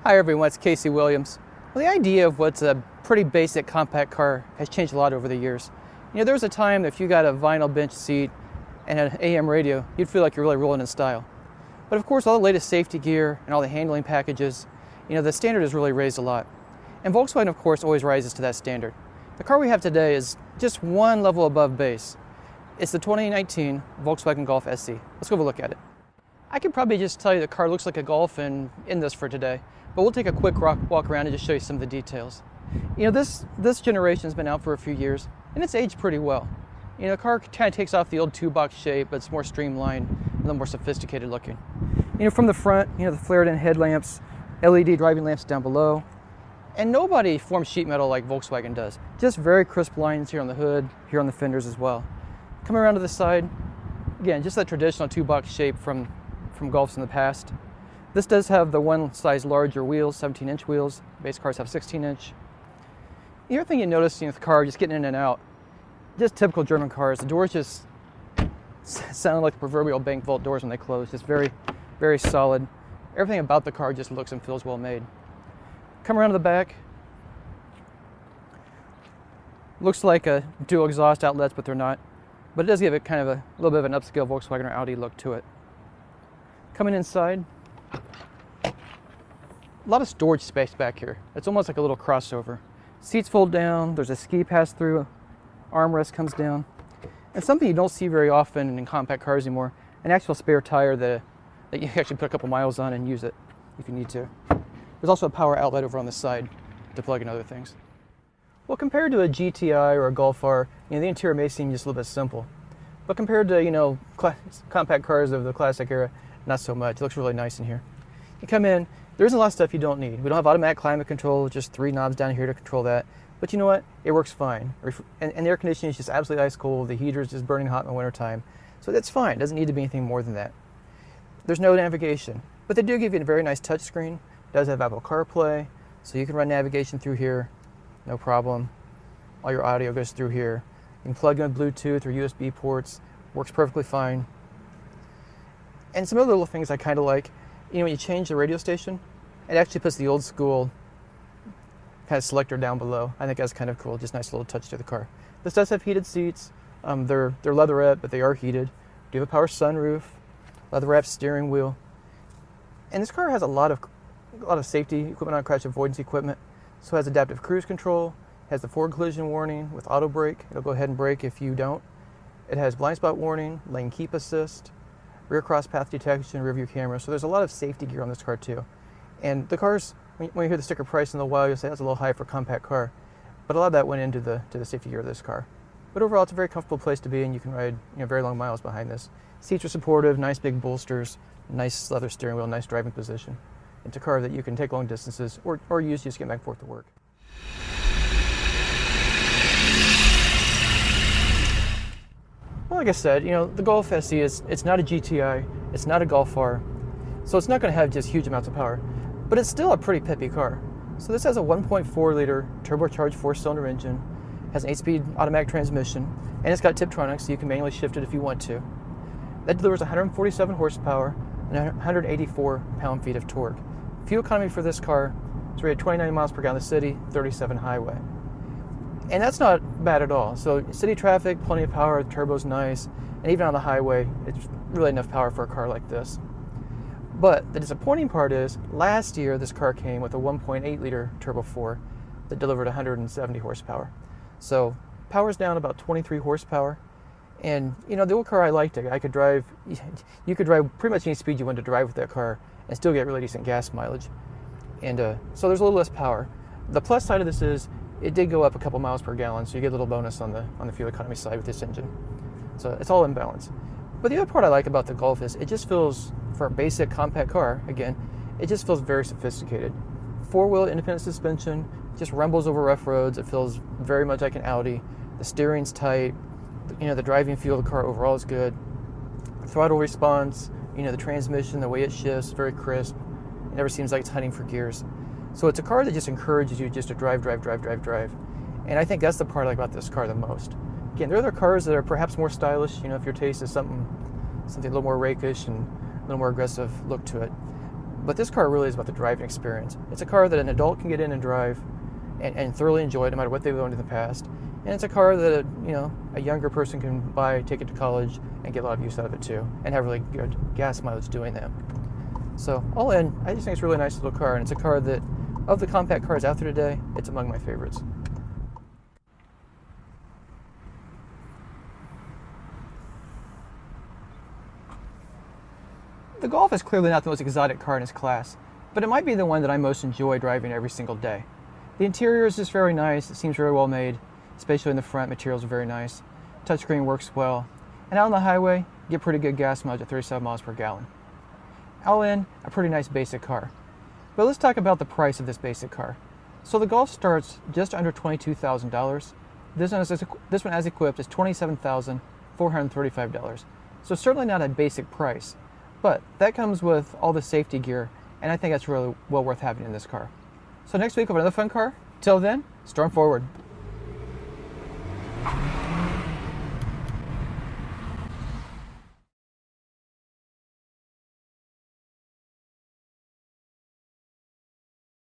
Hi everyone, it's Casey Williams. Well, the idea of what's a pretty basic compact car has changed a lot over the years. There was a time that if you got a vinyl bench seat and an AM radio, you'd feel like you're really rolling in style. But of course, all the latest safety gear and all the handling packages, the standard has really raised a lot. And Volkswagen, of course, always rises to that standard. The car we have today is just one level above base. It's the 2019 Volkswagen Golf SE. Let's go have a look at it. I could probably just tell you the car looks like a Golf in this for today, but we'll take a quick walk around and just show you some of the details. This generation's been out for a few years, and it's aged pretty well. The car kind of takes off the old two-box shape, but it's more streamlined, a little more sophisticated looking. From the front, the flared-in headlamps, LED driving lamps down below, and nobody forms sheet metal like Volkswagen does. Just very crisp lines here on the hood, here on the fenders as well. Coming around to the side, again, just that traditional two-box shape from Golfs in the past. This does have the one size larger wheels, 17-inch wheels. Base cars have 16-inch. The other thing you notice with the car, just getting in and out, just typical German cars, the doors just sound like the proverbial bank vault doors when they close. Just very, very solid. Everything about the car just looks and feels well made. Come around to the back. Looks like a dual exhaust outlets, but they're not. But it does give it kind of a little bit of an upscale Volkswagen or Audi look to it. Coming inside, a lot of storage space back here. It's almost like a little crossover. Seats fold down, there's a ski pass-through, armrest comes down. And something you don't see very often in compact cars anymore, an actual spare tire that you can actually put a couple miles on and use it if you need to. There's also a power outlet over on the side to plug in other things. Well, compared to a GTI or a Golf R, the interior may seem just a little bit simple. But compared to, compact cars of the classic era, not so much. It looks really nice in here. You come in, there isn't a lot of stuff you don't need. We don't have automatic climate control, just 3 knobs down here to control that. But you know what? It works fine. And the air conditioning is just absolutely ice cold. The heater is just burning hot in the wintertime. So that's fine. It doesn't need to be anything more than that. There's no navigation. But they do give you a very nice touchscreen. It does have Apple CarPlay, so you can run navigation through here, no problem. All your audio goes through here. You can plug in Bluetooth or USB ports. Works perfectly fine. And some other little things I kind of like, when you change the radio station, it actually puts the old school kind of selector down below. I think that's kind of cool, just nice little touch to the car. This does have heated seats. They're leatherette, but they are heated. Do have a power sunroof, leather-wrapped steering wheel. And this car has a lot of safety equipment on crash avoidance equipment. So it has adaptive cruise control, has the forward collision warning with auto brake. It'll go ahead and brake if you don't. It has blind spot warning, lane keep assist, rear cross path detection, rear view camera. So there's a lot of safety gear on this car too. And the cars, when you hear the sticker price in the while, you'll say that's a little high for a compact car. But a lot of that went into the safety gear of this car. But overall, it's a very comfortable place to be, and you can ride very long miles behind this. Seats are supportive, nice big bolsters, nice leather steering wheel, nice driving position. It's a car that you can take long distances or use just to get back and forth to work. Well, like I said, the Golf SE it's not a GTI, it's not a Golf R, so it's not going to have just huge amounts of power, but it's still a pretty peppy car. So this has a 1.4 liter turbocharged 4-cylinder engine, has an 8-speed automatic transmission, and it's got Tiptronic, so you can manually shift it if you want to. That delivers 147 horsepower and 184 pound-feet of torque. Fuel economy for this car is rated 29 miles per gallon in the city, 37 highway. And that's not bad at all. So city traffic, plenty of power, the turbo's nice, and even on the highway, it's really enough power for a car like this. But the disappointing part is, last year this car came with a 1.8 liter Turbo 4 that delivered 170 horsepower. So power's down about 23 horsepower. And the old car, I liked it. You could drive pretty much any speed you wanted to drive with that car and still get really decent gas mileage. And so there's a little less power. The plus side of this is, it did go up a couple miles per gallon, so you get a little bonus on the fuel economy side with this engine. So it's all in balance. But the other part I like about the Golf is it just feels, for a basic compact car, again, it just feels very sophisticated. 4-wheel independent suspension, just rumbles over rough roads. It feels very much like an Audi. The steering's tight. The driving feel of the car overall is good. Throttle response, the transmission, the way it shifts, very crisp. It never seems like it's hunting for gears. So it's a car that just encourages you just to drive. And I think that's the part I like about this car the most. Again, there are other cars that are perhaps more stylish, if your taste is something a little more rakish and a little more aggressive look to it. But this car really is about the driving experience. It's a car that an adult can get in and drive and thoroughly enjoy, no matter what they've owned in the past. And it's a car that a younger person can buy, take it to college, and get a lot of use out of it too, and have really good gas mileage doing that. So all in, I just think it's a really nice little car, and it's a car that, of the compact cars out there today, it's among my favorites. The Golf is clearly not the most exotic car in its class, but it might be the one that I most enjoy driving every single day. The interior is just very nice. It seems very well made, especially in the front. Materials are very nice. Touchscreen works well. And out on the highway, you get pretty good gas mileage at 37 miles per gallon. All in, a pretty nice basic car. But let's talk about the price of this basic car. So the Golf starts just under $22,000. This one as equipped is $27,435. So certainly not a basic price, but that comes with all the safety gear, and I think that's really well worth having in this car. So next week we'll have another fun car. Till then, storm forward.